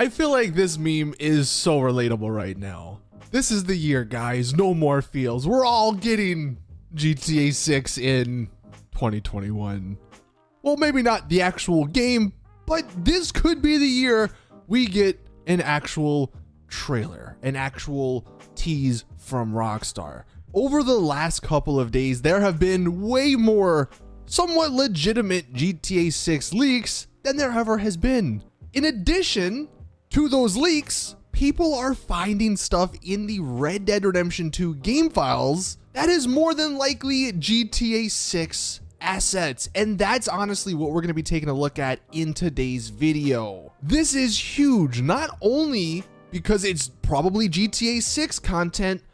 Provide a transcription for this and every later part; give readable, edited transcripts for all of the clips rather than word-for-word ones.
I feel like this meme is so relatable right now. This is the year, guys. No more feels. We're all getting GTA 6 in 2021. Well, maybe not the actual game, but this could be the year we get an actual trailer, an actual tease from Rockstar. Over the last couple of days, there have been way more somewhat legitimate GTA 6 leaks than there ever has been. In addition to those leaks, people are finding stuff in the Red Dead Redemption 2 game files that is more than likely GTA 6 assets, and that's honestly what we're going to be taking a look at in today's video. This is huge, not only because it's probably GTA 6 content,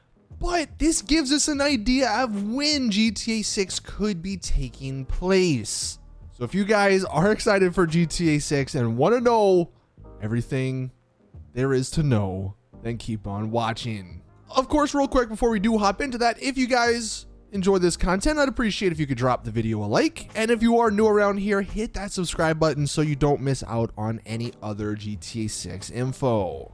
but this gives us an idea of when GTA 6 could be taking place. So if you guys are excited for GTA 6 and want to know everything there is to know, then keep on watching. Of course, real quick before we do hop into that, if you guys enjoy this content, I'd appreciate if you could drop the video a like, and if you are new around here, hit that subscribe button so you don't miss out on any other GTA 6 info.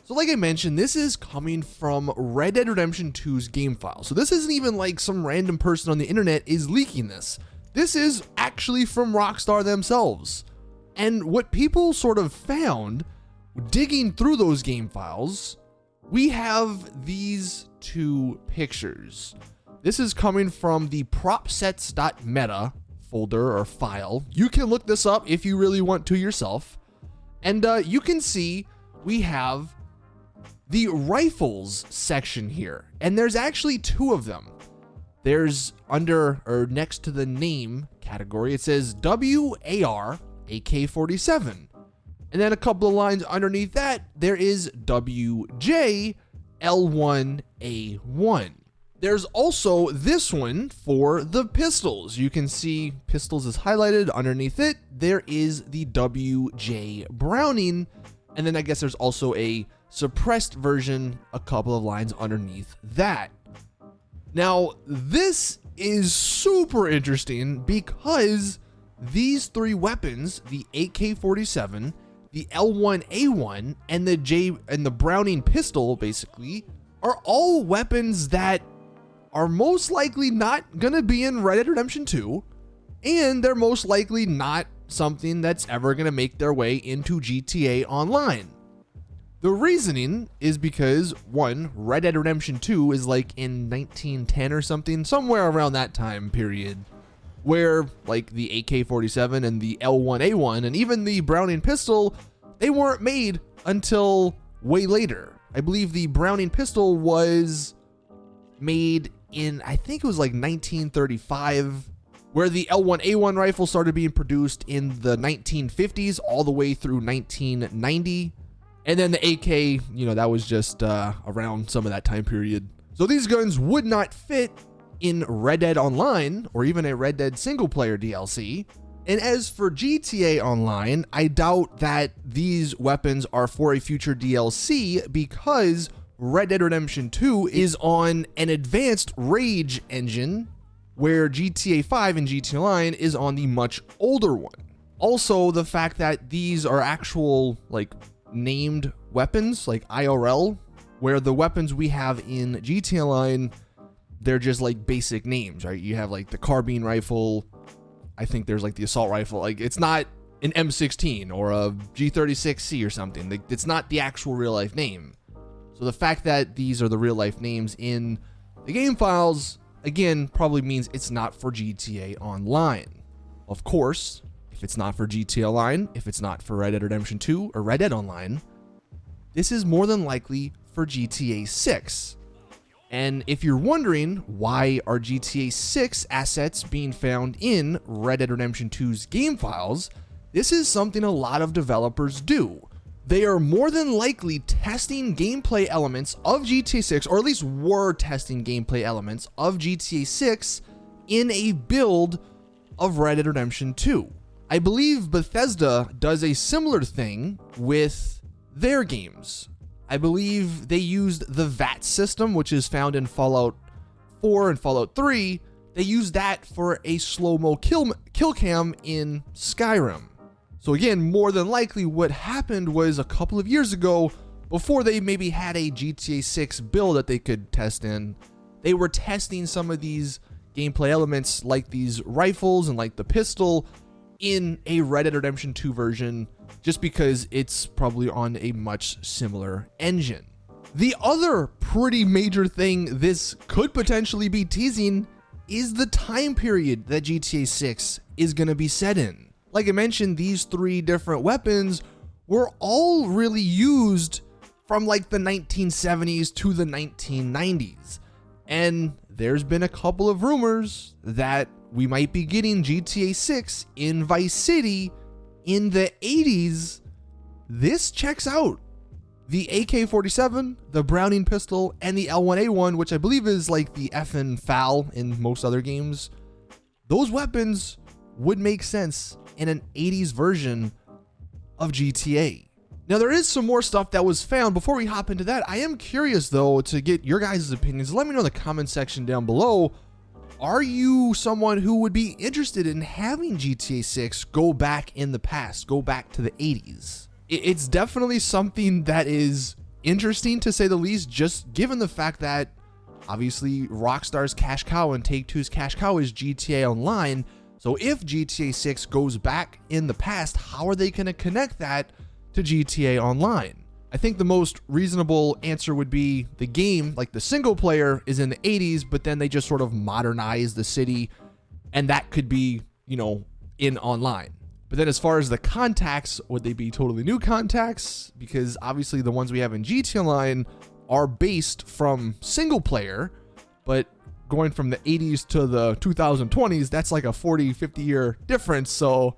So like I mentioned, this is coming from Red Dead Redemption 2's game file. So this isn't even like some random person on the internet is leaking this. This is actually from Rockstar themselves. And what people sort of found digging through those game files, we have these two pictures. This is coming from the propsets.meta folder or file. You can look this up if you really want to yourself. And you can see we have the rifles section here. And there's actually two of them. There's under or next to the name category, it says WAR AK-47. And then a couple of lines underneath that, there is WJ L1A1. There's also this one for the pistols. You can see pistols is highlighted underneath it. There is the WJ Browning. And then I guess there's also a suppressed version, a couple of lines underneath that. Now, this is super interesting because these three weapons, the AK-47, the L1A1, and the Browning pistol, basically, are all weapons that are most likely not gonna be in Red Dead Redemption 2, and they're most likely not something that's ever gonna make their way into GTA Online. The reasoning is because, one, Red Dead Redemption 2 is like in 1910 or something, somewhere around that time period, where like the AK-47 and the L1A1 and even the Browning pistol, they weren't made until way later. I believe the Browning pistol was made in, I think it was like 1935, where the L1A1 rifle started being produced in the 1950s all the way through 1990. And then the AK, that was just around some of that time period. So these guns would not fit in Red Dead Online or even a Red Dead single player DLC. And as for GTA Online, I doubt that these weapons are for a future DLC because Red Dead Redemption 2 is on an advanced Rage engine, where GTA 5 and GTA Online is on the much older one. Also, the fact that these are actual like named weapons, like IRL, where the weapons we have in GTA Online, they're just like basic names, right? You have like the carbine rifle, I think there's like the assault rifle, like it's not an M16 or a G36C or something. Like, it's not the actual real life name. So the fact that these are the real life names in the game files, again, probably means it's not for GTA Online. Of course, if it's not for GTA Online, if it's not for Red Dead Redemption 2 or Red Dead Online, this is more than likely for GTA 6. And if you're wondering why are GTA 6 assets being found in Red Dead Redemption 2's game files, this is something a lot of developers do. They are more than likely testing gameplay elements of GTA 6, or at least were testing gameplay elements of GTA 6 in a build of Red Dead Redemption 2. I believe Bethesda does a similar thing with their games. I believe they used the VAT system, which is found in Fallout 4 and Fallout 3. They used that for a slow-mo kill cam in Skyrim. So again, more than likely what happened was a couple of years ago, before they maybe had a GTA 6 build that they could test in, they were testing some of these gameplay elements like these rifles and like the pistol in a Red Dead Redemption 2 version, just because it's probably on a much similar engine. The other pretty major thing this could potentially be teasing is the time period that GTA 6 is going to be set in. Like I mentioned, these 3 different weapons were all really used from like the 1970s to the 1990s. And there's been a couple of rumors that we might be getting GTA 6 in Vice City in the 80s. This checks out. The AK-47, the Browning pistol, and the L1A1, which I believe is like the FN FAL in most other games, those weapons would make sense in an 80s version of GTA. Now, there is some more stuff that was found. Before we hop into that, I am curious, though, to get your guys' opinions. Let me know in the comment section down below. Are you someone who would be interested in having GTA 6 go back in the past, go back to the 80s? It's definitely something that is interesting, to say the least, just given the fact that, obviously, Rockstar's cash cow and Take-Two's cash cow is GTA Online. So if GTA 6 goes back in the past, how are they going to connect that to GTA Online? I think the most reasonable answer would be the game, like the single player, is in the 80s, but then they just sort of modernize the city, and that could be, you know, in online. But then as far as the contacts, would they be totally new contacts? Because obviously the ones we have in GTA Online are based from single player, but going from the 80s to the 2020s, that's like a 40, 50 year difference. So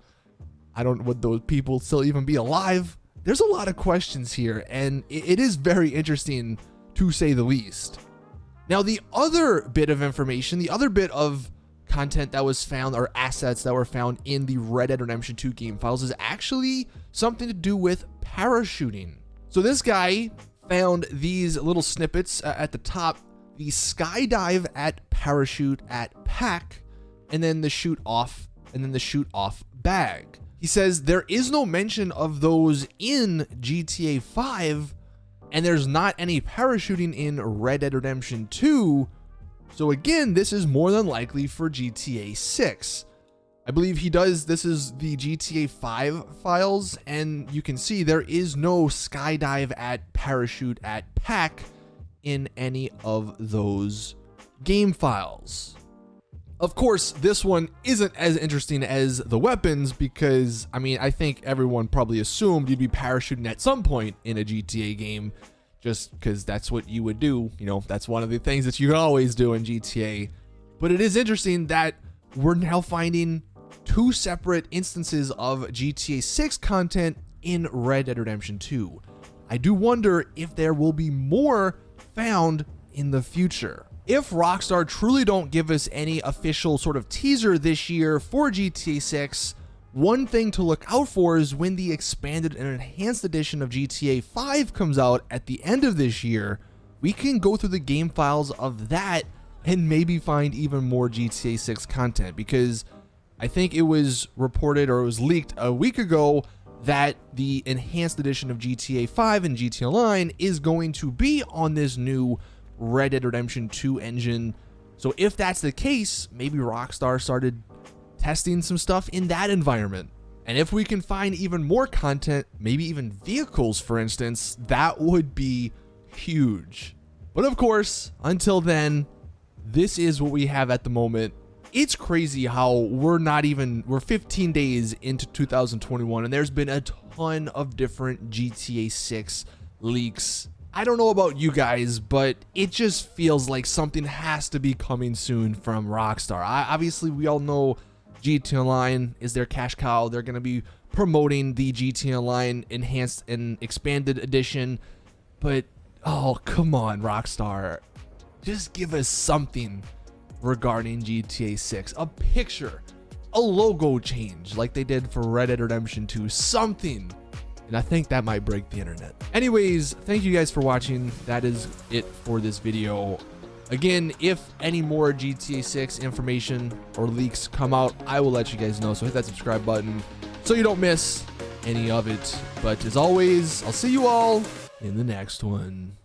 I don't, would those people still even be alive? There's a lot of questions here, and it is very interesting, to say the least. Now, the other bit of information, the other bit of content that was found, or assets that were found in the Red Dead Redemption 2 game files, is actually something to do with parachuting. So this guy found these little snippets at the top: the skydive at parachute at pack, and then the shoot off, and then the shoot off bag. He says there is no mention of those in GTA 5, and there's not any parachuting in Red Dead Redemption 2. So again, this is more than likely for GTA 6. I believe he does, this is the GTA 5 files, and you can see there is no skydive at parachute at pack in any of those game files. Of course, this one isn't as interesting as the weapons, because, I mean, I think everyone probably assumed you'd be parachuting at some point in a GTA game, just because that's what you would do. You know, that's one of the things that you can always do in GTA. But it is interesting that we're now finding 2 separate instances of GTA 6 content in Red Dead Redemption 2. I do wonder if there will be more found in the future. If Rockstar truly don't give us any official sort of teaser this year for GTA 6, one thing to look out for is when the expanded and enhanced edition of GTA 5 comes out at the end of this year, we can go through the game files of that and maybe find even more GTA 6 content, because I think it was reported, or it was leaked a week ago, that the enhanced edition of GTA 5 and GTA Online is going to be on this new Red Dead Redemption 2 engine. So if that's the case, maybe Rockstar started testing some stuff in that environment. And if we can find even more content, maybe even vehicles, for instance, that would be huge. But of course, until then, this is what we have at the moment. It's crazy how we're 15 days into 2021, and there's been a ton of different GTA 6 leaks. I don't know about you guys, but it just feels like something has to be coming soon from Rockstar. Obviously, we all know GTA Online is their cash cow. They're going to be promoting the GTA Online enhanced and expanded edition. But, oh, come on, Rockstar. Just give us something regarding GTA 6. A picture, a logo change like they did for Red Dead Redemption 2. Something. And I think that might break the internet. Anyways, thank you guys for watching. That is it for this video. Again, if any more GTA 6 information or leaks come out, I will let you guys know. So hit that subscribe button. so you don't miss any of it. But as always, I'll see you all in the next one.